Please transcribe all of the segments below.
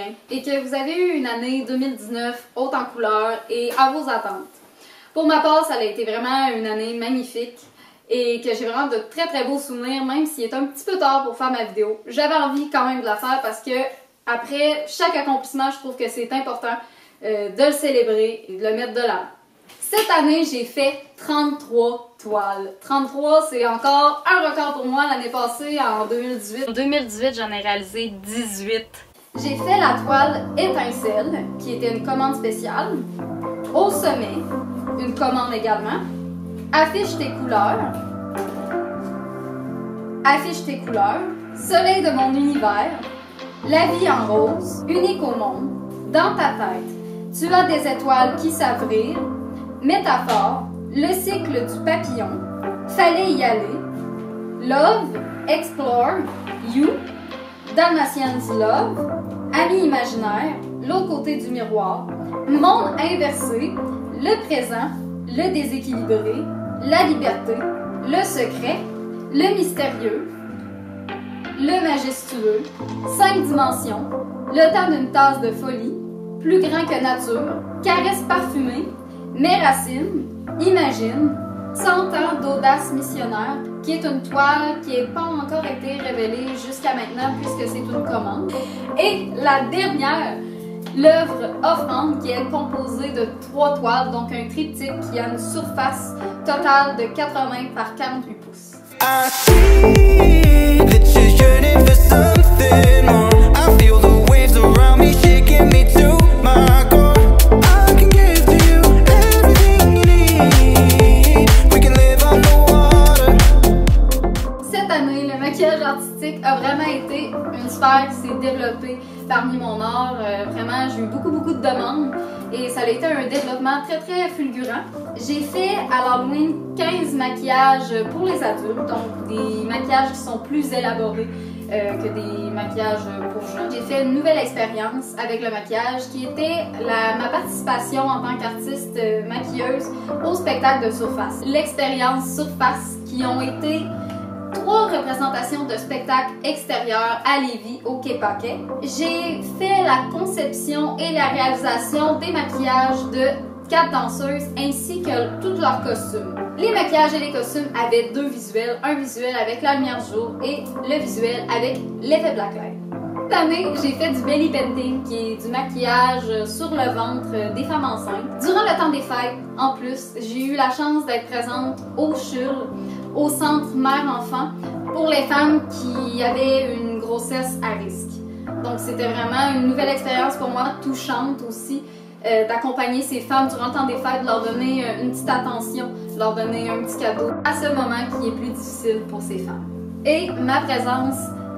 bien et que vous avez eu une année 2019 haute en couleurs et à vos attentes. Pour ma part, ça a été vraiment une année magnifique et que j'ai vraiment de très très beaux souvenirs, même s'il est un petit peu tard pour faire ma vidéo. J'avais envie quand même de la faire parce que après chaque accomplissement, je trouve que c'est important de le célébrer et de le mettre de l'avant. Cette année, j'ai fait 33 toiles. 33, c'est encore un record pour moi. L'année passée, en 2018. En 2018, j'en ai réalisé 18. J'ai fait la toile Étincelle, qui était une commande spéciale. Au sommet, une commande également. Affiche tes couleurs. Affiche tes couleurs. Soleil de mon univers. La vie en rose. Unique au monde. Dans ta tête, tu as des étoiles qui savent rire. Métaphore, le cycle du papillon, fallait y aller, love, explore, you, Dalmatians love, ami imaginaire, l'autre côté du miroir, monde inversé, le présent, le déséquilibré, la liberté, le secret, le mystérieux, le majestueux, 5 dimensions, le temps d'une tasse de folie, plus grand que nature, caresse parfumée, Mes racines, Imagine, 100 ans d'audace missionnaire, qui est une toile qui n'a pas encore été révélée jusqu'à maintenant puisque c'est une commande. Et la dernière, l'œuvre Offrande, qui est composée de 3 toiles, donc un triptyque qui a une surface totale de 80 par 48 pouces. I see that you're yearning for something more. I feel the waves around me shaking me to my core. Artistique a vraiment été une sphère qui s'est développée parmi mon art. Vraiment, j'ai eu beaucoup de demandes et ça a été un développement très fulgurant. J'ai fait à l'Halloween 15 maquillages pour les adultes, donc des maquillages qui sont plus élaborés que des maquillages pour jeunes. J'ai fait une nouvelle expérience avec le maquillage qui était ma participation en tant qu'artiste maquilleuse au spectacle de Surface. L'expérience Surface qui ont été 3 représentations de spectacles extérieurs à Lévis, au Quai Paquet. J'ai fait la conception et la réalisation des maquillages de 4 danseuses ainsi que tous leurs costumes. Les maquillages et les costumes avaient 2 visuels, un visuel avec la lumière du jour et le visuel avec l'effet blacklight. Cette année, j'ai fait du belly painting, qui est du maquillage sur le ventre des femmes enceintes. Durant le temps des fêtes, en plus, j'ai eu la chance d'être présente au CHUL, au centre mère-enfant, pour les femmes qui avaient une grossesse à risque. Donc c'était vraiment une nouvelle expérience pour moi, touchante aussi, d'accompagner ces femmes durant le temps des fêtes, de leur donner une petite attention, de leur donner un petit cadeau à ce moment qui est plus difficile pour ces femmes. Et ma présence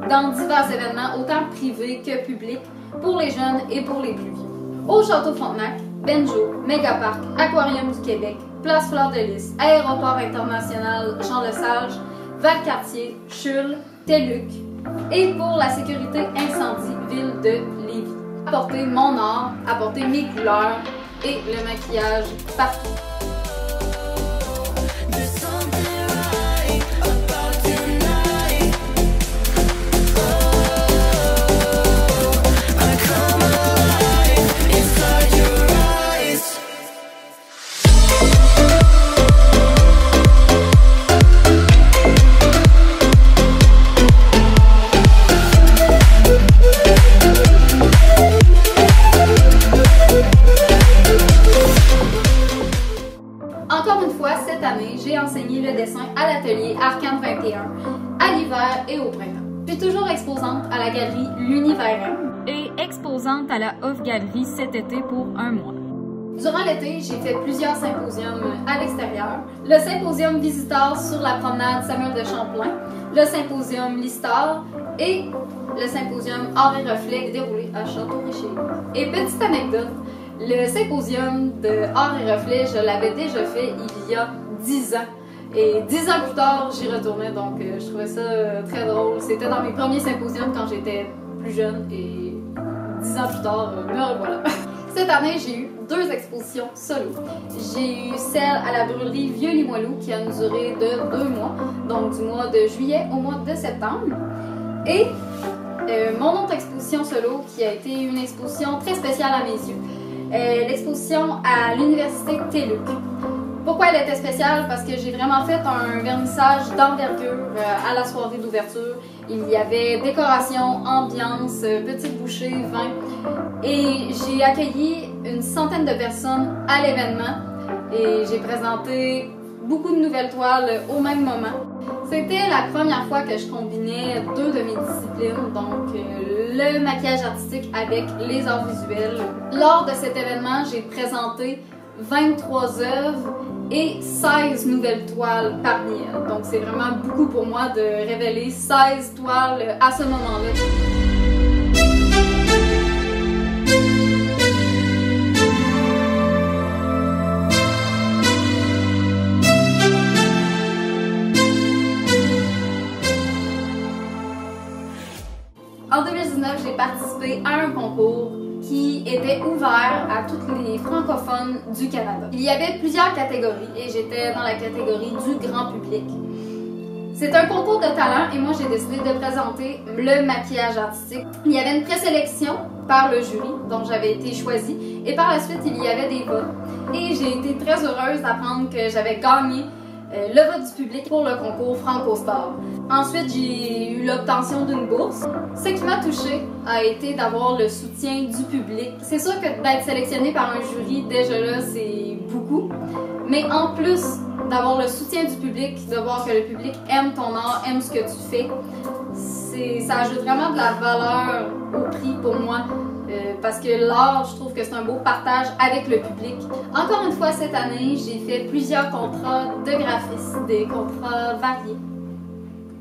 dans divers événements, autant privés que publics, pour les jeunes et pour les plus vieux. Au Château Frontenac, Benjo, Mégaparc, Aquarium du Québec, Place Fleur-de-Lys, Aéroport international Jean-Lesage, Valcartier, CHUL, TELUC et pour la sécurité incendie, ville de Lévis. Apporter mon art, apporter mes couleurs et le maquillage partout. J'ai enseigné le dessin à l'atelier Arcane 21, à l'hiver et au printemps. Je suis toujours exposante à la galerie L'Univers M et exposante à la Off Galerie cet été pour 1 mois. Durant l'été, j'ai fait plusieurs symposiums à l'extérieur. Le symposium Visiteur sur la promenade Samuel de Champlain, le symposium Listar et le symposium Art et Reflets déroulé à Château-Richer. Et petite anecdote, le symposium de Art et Reflets, je l'avais déjà fait il y a 10 ans. Et 10 ans plus tard, j'y retournais, donc je trouvais ça très drôle. C'était dans mes premiers symposiums quand j'étais plus jeune et 10 ans plus tard, me revoilà. Cette année, j'ai eu 2 expositions solo. J'ai eu celle à la brûlerie Vieux-Limoilou qui a une durée de 2 mois, donc du mois de juillet au mois de septembre. Et mon autre exposition solo qui a été une exposition très spéciale à mes yeux. L'exposition à l'université TÉLUQ. Pourquoi elle était spéciale? Parce que j'ai vraiment fait un vernissage d'envergure à la soirée d'ouverture. Il y avait décoration, ambiance, petites bouchées, vin. Et j'ai accueilli une centaine de personnes à l'événement. Et j'ai présenté beaucoup de nouvelles toiles au même moment. C'était la première fois que je combinais deux de mes disciplines, donc le maquillage artistique avec les arts visuels. Lors de cet événement, j'ai présenté 23 œuvres et 16 nouvelles toiles parmi elles. Donc c'est vraiment beaucoup pour moi de révéler 16 toiles à ce moment-là. En 2019, j'ai participé à un concours qui était ouvert à tous les francophones du Canada. Il y avait plusieurs catégories et j'étais dans la catégorie du grand public. C'est un concours de talent et moi j'ai décidé de présenter le maquillage artistique. Il y avait une présélection par le jury dont j'avais été choisie et par la suite il y avait des votes. Et j'ai été très heureuse d'apprendre que j'avais gagné le vote du public pour le concours Franco-Star. Ensuite, j'ai eu l'obtention d'une bourse. Ce qui m'a touchée a été d'avoir le soutien du public. C'est sûr que d'être sélectionné par un jury, déjà là, c'est beaucoup. Mais en plus d'avoir le soutien du public, de voir que le public aime ton art, aime ce que tu fais, ça ajoute vraiment de la valeur au prix pour moi. Parce que l'art, je trouve que c'est un beau partage avec le public. Encore une fois, cette année, j'ai fait plusieurs contrats de graphisme, des contrats variés,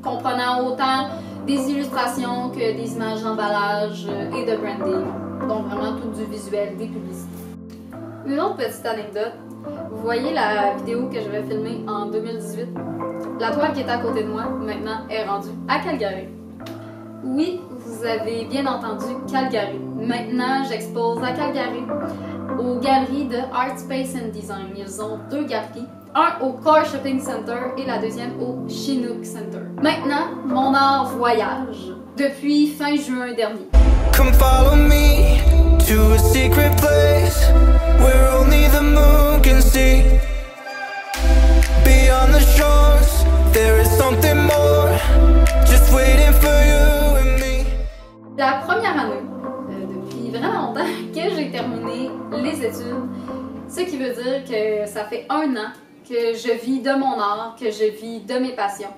comprenant autant des illustrations que des images d'emballage et de branding. Donc vraiment tout du visuel, des publicités. Une autre petite anecdote, vous voyez la vidéo que j'avais filmée en 2018? La toile qui est à côté de moi, maintenant, est rendue à Calgary. Oui, vous avez bien entendu Calgary. Maintenant, j'expose à Calgary, aux galeries de Art Space and Design. Ils ont deux galeries, un au Car Shopping Center et la deuxième au Chinook Center. Maintenant, mon art voyage depuis fin juin dernier. Come follow me to a secret place where only the moon can see. Beyond the shores, there is something more just waiting for you and me. La première année, depuis vraiment longtemps, que j'ai terminé les études, ce qui veut dire que ça fait 1 an que je vis de mon art, que je vis de mes passions.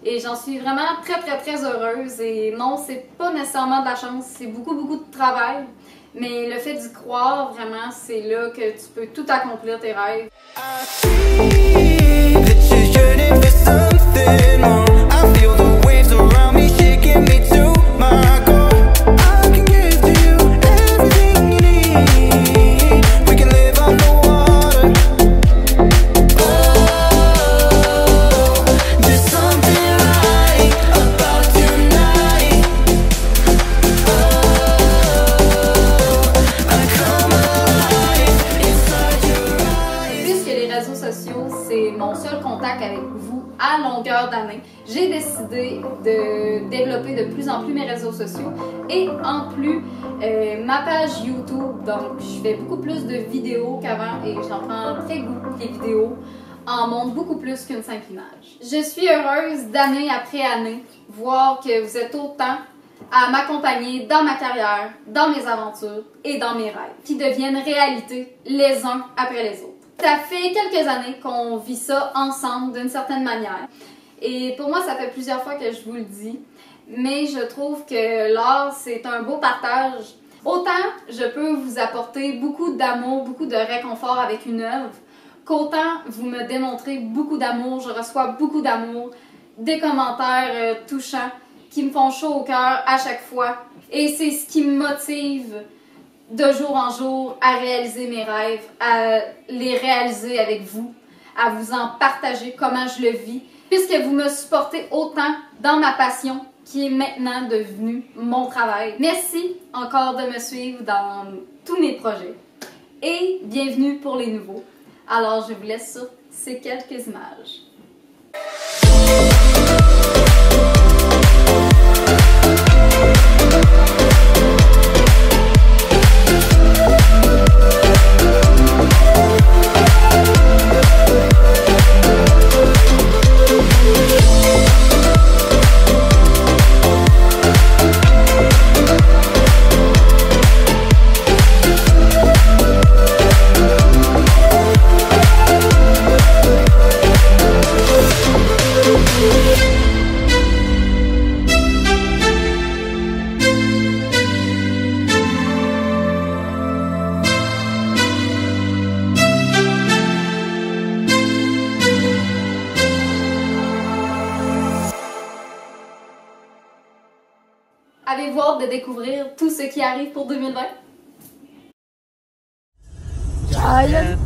Et j'en suis vraiment très heureuse. Et non, c'est pas nécessairement de la chance, c'est beaucoup de travail. Mais le fait d'y croire, vraiment, c'est là que tu peux tout accomplir tes rêves. C'est mon seul contact avec vous à longueur d'année. J'ai décidé de développer de plus en plus mes réseaux sociaux et en plus ma page YouTube. Donc je fais beaucoup plus de vidéos qu'avant et j'en prends très goût. Les vidéos en montrent beaucoup plus qu'une simple image. Je suis heureuse d'année après année voir que vous êtes autant à m'accompagner dans ma carrière, dans mes aventures et dans mes rêves qui deviennent réalité les uns après les autres. Ça fait quelques années qu'on vit ça ensemble d'une certaine manière. Et pour moi, ça fait plusieurs fois que je vous le dis. Mais je trouve que l'art, c'est un beau partage. Autant je peux vous apporter beaucoup d'amour, beaucoup de réconfort avec une œuvre, qu'autant vous me démontrez beaucoup d'amour, je reçois beaucoup d'amour, des commentaires touchants qui me font chaud au cœur à chaque fois. Et c'est ce qui me motive de jour en jour à réaliser mes rêves, à les réaliser avec vous, à vous en partager comment je le vis, puisque vous me supportez autant dans ma passion qui est maintenant devenue mon travail. Merci encore de me suivre dans tous mes projets et bienvenue pour les nouveaux. Alors je vous laisse sur ces quelques images. Avez-vous hâte de découvrir tout ce qui arrive pour 2020? Giant